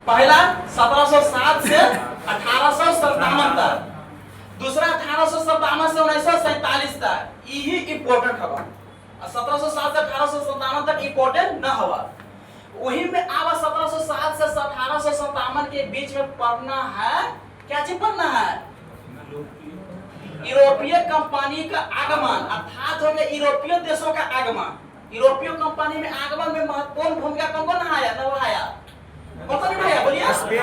पहला 1707 से 1857 तक, दूसरा 1857 से 1947 तक, यही इम्पोर्टेंट हवा। 1707 से 1857 तक इम्पोर्टेंट न हवा। वही में आवा 1707 से 1857 के बीच में पढ़ना है। क्या चीज पढ़ना है? यूरोपीय कंपनी का आगमन, अर्थात हो गया यूरोपीय देशों का आगमन। यूरोपीय कंपनी में आगमन में महत्वपूर्ण भूमिका कौन कौन निभाया? कौन सा निभाया? बोलिए। स्पेन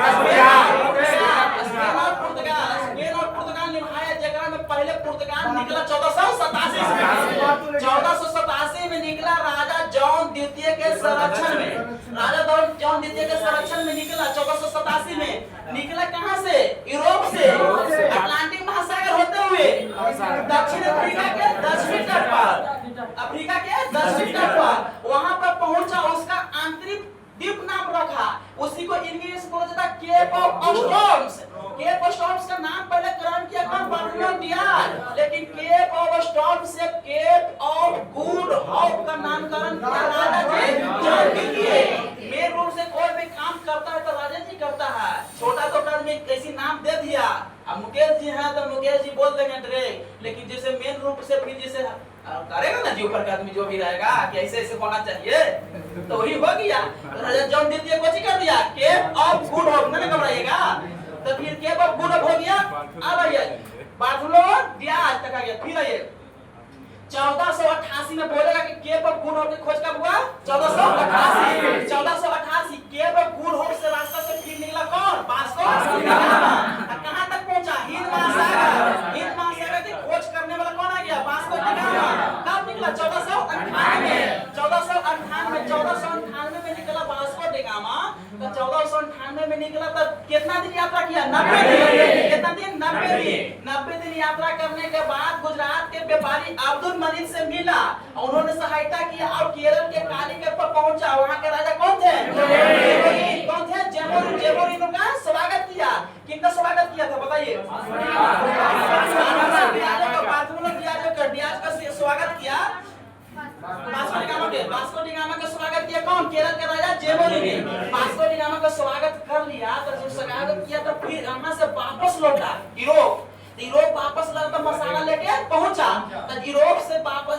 और पुर्तगाल निभाया, जगह में पहले पुर्तगाल निकला 1487 में। 1487 में निकला राजा जॉन द्वितीय के संरक्षण में। राजा जॉन द्वितीय के संरक्षण में निकला 1487 में। निकला कहां से? यूरोप से, अटलांटिक महासागर होते हुए दक्षिण अफ्रीका के दक्षिणी तट पर, अफ्रीका के दक्षिणी तट पर वहां पर पहुंचा। उसका आंतरिक द्वीप नाम रखा, उसी को इंग्लिश बोला जाता cape of storms. Cape of storms का नाम पहले ग्रहण किया कौन? Bartholomew Dias. लेकिन केप ऑफ स्टॉर्म्स से केप ऑफ गुड होप का नामकरण किया राजा जी जॉन द्वितीय। मेन रूप से कोई भी काम करता है तो राजा जी करता है। छोटा तो आदमी कैसी नाम दे दिया, अब मुकेश जी हैं तो मुकेश जी बोल देंगे डायरेक्ट, लेकिन जैसे मेन रूप से फिर जैसे करेगा ना जी ऊपर का आदमी जो भी रहेगा कि ऐसे ऐसे होना चाहिए, तो वही हो गया। राजा जॉन द्वितीय को कर दिया केप ऑफ गुड होप, ना घबराइएगा। तो फिर केप ऑफ गुड होप हो गया। अब आइए बार्थोलोमेव डियाज तक आ गया। फिर आइए 1488 में बोलेगा कि केप ऑफ गुड होप की खोज कब हुआ? 1488। 1488 केप ऑफ गुड होप से रास्ता से फिर निकला कौन? Vasco D gamma. कहां तक पहुंचा? हिंद महासागर। हिंद महासागर की खोज करने वाला कौन आ गया? Vasco D gamma. कब निकला? 1498। 1498 में निकला वास्को डी गामा। तो 1498 में निकला तो कितना दिन यात्रा किया? 90 दिन। कितना दिन? 90 दिन। 90 दिन यात्रा करने के बाद गुजरात के व्यापारी अब्दुल मजीद से मिला, उन्होंने सहायता किया और केरल के कालीकट पर पहुंचा। वहां के राजा कौन थे? कौन थे? जेमोरिनो का स्वागत किया। किनका स्वागत किया था बताइए? डियाज का स्वागत किया। वास्को डी गामा का स्वागत किया कौन? केरल के राजा जेमोरिनो। वास्को डी गामा का स्वागत कर लिया, तो जब स्वागत किया तो फिर वहां से वापस लौटा यूरोप। यूरोप वापस लौटा, मसाला लेके पहुंचा। तो यूरोप से वापस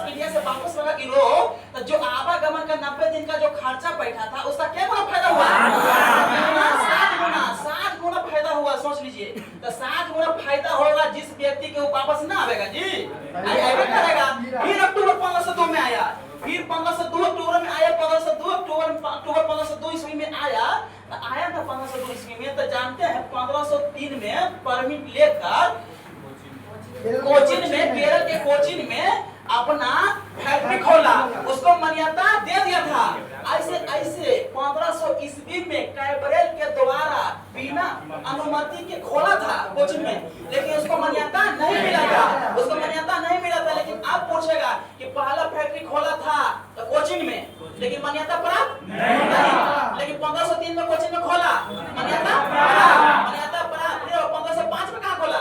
इंडिया से वापस लगा यूरोप। तो जो आवागमन का 90 दिन का जो खर्चा बैठा था उसका क्या फायदा हुआ? 7 गुना फायदा हुआ। सोच लीजिए, तो 7 गुना फायदा होगा जिस व्यक्ति के वापस ना आवेगा जी, आएगा करेगा। फिर अक्टूबर 1502 में आया। फिर 1502 अक्टूबर में आया। 1502 अक्टूबर 1502 ईस्वी में आया। आया था 1502 ईस्वी में। तो जानते हैं 1503 में परमिट लेकर कोचिन में, केरल के कोचिन में अपना फैक्ट्री खोला, उसको मान्यता दे दिया था। ऐसे 1500 ईस्वी में कैबरेल के द्वारा बिना अनुमति के खोला था कोचिन में, लेकिन उसको मान्यता नहीं मिला था। उसको मान्यता नहीं मिला था। लेकिन अब पूछेगा कि पहला फैक्ट्री खोला था तो कोचिन में, लेकिन मान्यता प्राप्त नहीं। लेकिन 1503 में कोचिन में खोला, मान्यता प्राप्त। मान्यता प्राप्त। फिर 1505 में कहां खोला?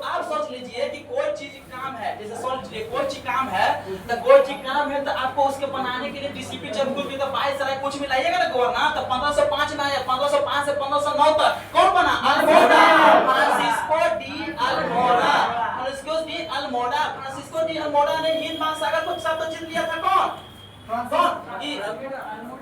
आप सोच लीजिए कि कोई चीज काम है, जैसे सोच लीजिए कोई चीज काम है, तो कोई चीज काम है तो आपको उसके बनाने के लिए डीसीपी जमपुर की तो 22 कुछ भी लाइएगा ना गवर्नर। तो 1505 में आया। 1505 से 1509 तक कौन बना? Almora, Francisco de Almora. Francisco de Almora. Francisco de Almora ने हिंद महासागर को शब्द जीत लिया था। कौन?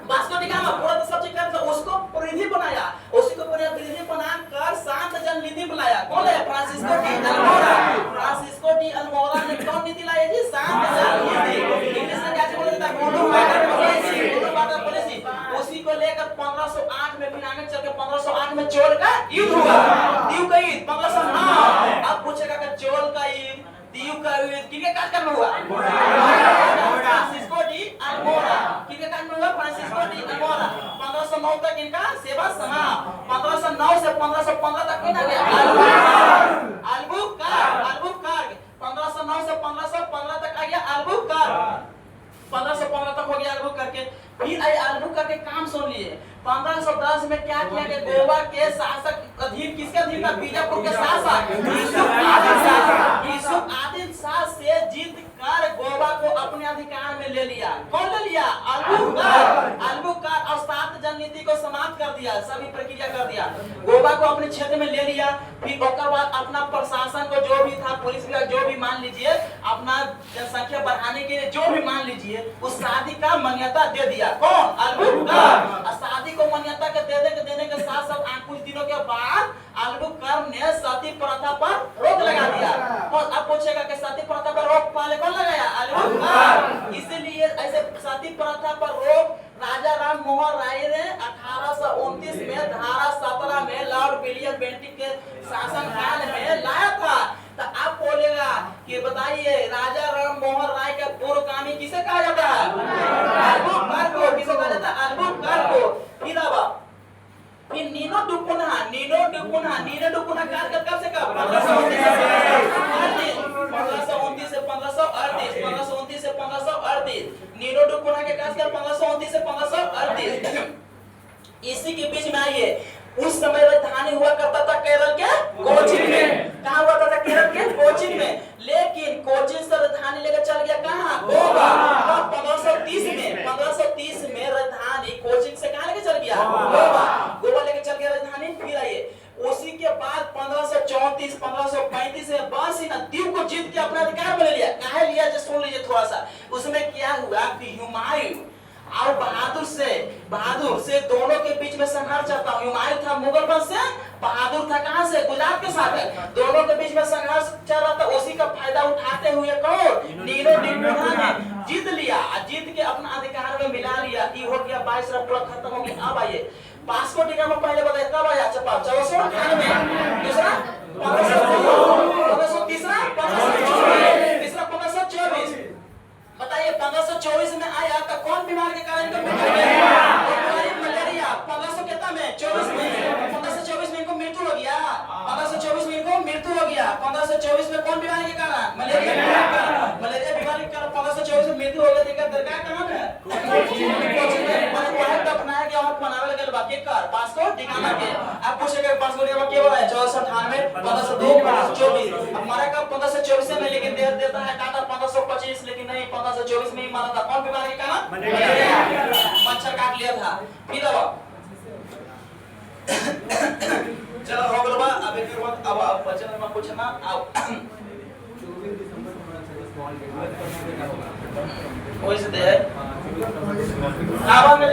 वास्को डी गामा पूरा तो सब चीज कर, उसको परिधि बनाया। उसी को परिधि बनाकर शांत जल निधि बुलाया। कौन है? Francisco de Almora. Francisco de Almora ने कौन नीति लाई जी? शांत जल निधि। इंग्लिश में क्या बोला जाता है? Good water policy. उसी को लेकर 1508 में फिर आगे चल के 1508 में चोल का युद्ध हुआ। दीव का युद्ध 1509। अब पूछेगा कि चोल का युद्ध, दीव का युद्ध किसके काल में हुआ? Francisco de Almora. किसके काल में हुआ? Francisco de Almora. 1509 तक इनका सेवा समाप्त। 1509 से 1515 तक किन आ गया? अल्बुकर्क। 1509 से 1515 तक आ गया अल्बुकर्क। 1515 तक हो गया अल्बुकर्क के। फिर आई अल्बुकर्क के काम सुन लिए। 1510 में क्या किया कि गोवा के शासक अधीन, किसके अधीन था? बीजापुर के शासक यूसुफ आदिल शाह से जीत कर गोवा को अपने अधिकार में ले लिया। कौन ले लिया? दिया, सभी प्रक्रिया कर दिया। गोवा को अपने क्षेत्र में ले लिया। फिर उसके बाद अपना प्रशासन को जो भी था, पुलिस विभाग जो भी मान लीजिए, अपना जनसंख्या बढ़ाने के लिए जो भी मान लीजिए, उस शादी का मान्यता दे दिया। कौन? अल्बुकर्क। शादी को मान्यता के देने के साथ साथ कुछ दिनों के बाद अल्बुकर्क ने सती प्रथा पर रोक लगा दिया। और अब पूछेगा कि सती प्रथा पर रोक पहले कौन लगाया? अल्बुकर्क। इसीलिए ऐसे सती प्रथा पर रोक राजा राम मोहन राय ने 1829 में धारा 17 में लॉर्ड विलियम बेंटिक के शासन काल में लाया था। तो आप बोलेगा कि बताइए राजा राम मोहन राय का पूर्वगामी किसे कहा जाता है? अल्बुकर्क को। किसे कहा जाता है? अल्बुकर्क को। फिर नीनो डुपुना कार्य कब से कब? 1529 से 1538, 1529 से 1538। नीनो डुपुना के कार्यकाल 1529 से 1538। इसी के बीच में आइए, उस समय राजधानी हुआ करता था केरल के कोचीन में। कहाँ हुआ था? केरल के कोचीन में। लेकिन कोचीन से राजधानी लेकर चल गया कहाँ? गोवा। 1530 में राजधानी कोचीन से कहाँ लेकर चल गया? गोवा लेकर चल गया राजधानी। फिर आइए, उसी के बाद 1534, 1535 में बस ही ना द्वीप को जीत के अपना अधिकार में ले लिया। कहाँ लिया? जो सुन लीजिए थोड़ा सा। उसमें क्या हुआ कि हुमायूं और बहादुर से दोनों के बीच में संघर्ष चलता। हुमायूं था मुगल वंश से, बहादुर था कहां से? गुजरात के साथ। दोनों के बीच में संघर्ष चल रहा था। उसी का फायदा उठाते हुए कौन? नीनो डुपुना ने जीत लिया। जीत के अपना अधिकार में मिला लिया। ये हो गया 22 पूरा खत्म हो गया। अब आइए, वास्को डी गामा पहले बताया कब आया? 1498 में। दूसरा 1524, तीसरा 1524। बताइए 1524 में आया तो कौन बीमारी के कारण इनको मृत्यु हुई? मलेरिया। 1524 में 1524 में इनको मृत्यु हो गया। 1524 में इनको मृत्यु हो गया। 1524 में कौन बीमारी के कारण? मलेरिया बीमारी के कारण 1524 में मृत्यु हो गया। देखा दरगाह कहाँ है? अपनाया गया और बनावे लगे बाकी कर वास्को डी गामा के। अब पूछेगा वास्को डी गामा क्या हुआ है? 1498, 1502, 1524। हमारा कब? 1524 में। लेकिन देर देता है काटा 1525, लेकिन नहीं 1524 में ही मारा था। कौन बीमारी के कारण? मच्छर काट लिया था। फिर अब चलो हो गया बा। अब एक बात अब बचन में पूछना। अब वैसे दे है आवाज में